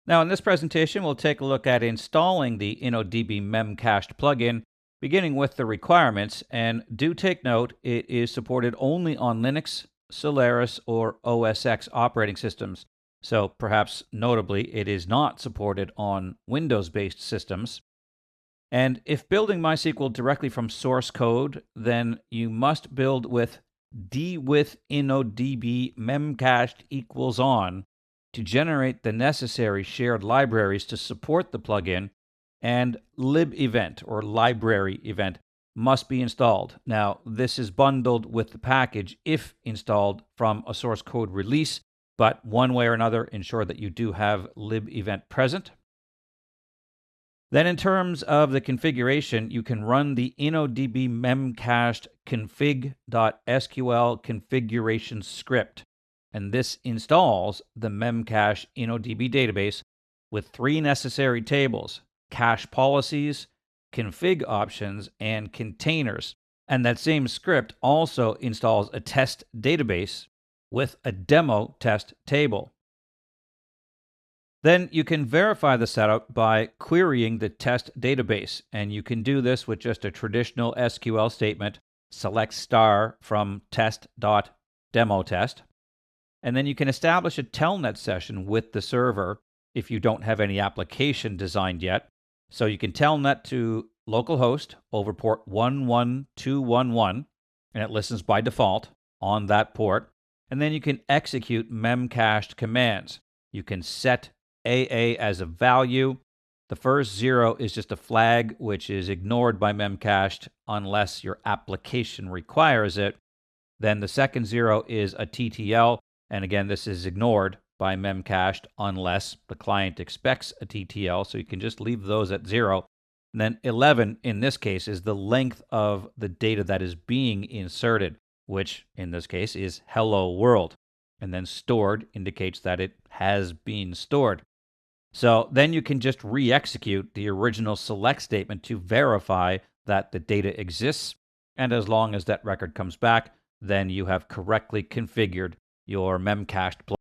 Now, in this presentation, we'll take a look at installing the InnoDB Memcached plugin, beginning with the requirements. And do take note, it is supported only on Linux, Solaris, or OS X operating systems. So perhaps notably, it is not supported on Windows-based systems. And if building MySQL directly from source code, then you must build with d with InnoDB memcached equals on to generate the necessary shared libraries to support the plugin, and lib event or library event must be installed. Now, this is bundled with the package if installed from a source code release, but one way or another, ensure that you do have lib event present. Then in terms of the configuration, you can run the InnoDB memcached config.sql configuration script. And this installs the Memcached InnoDB database with 3 necessary tables: cache policies, config options, and containers. And that same script also installs a test database with a demo test table. Then you can verify the setup by querying the test database, and you can do this with just a traditional SQL statement, select star from test.demotest, and then you can establish a telnet session with the server if you don't have any application designed yet. So you can telnet to localhost over port 11211, and it listens by default on that port, and then you can execute memcached commands. You can set AA as a value. The first 0 is just a flag, which is ignored by Memcached unless your application requires it. Then the second 0 is a TTL, and again, this is ignored by Memcached unless the client expects a TTL, so you can just leave those at 0. And then 11, in this case, is the length of the data that is being inserted, which in this case is hello world. And then stored indicates that it has been stored. So then you can just re-execute the original select statement to verify that the data exists. And as long as that record comes back, then you have correctly configured your memcached plugin.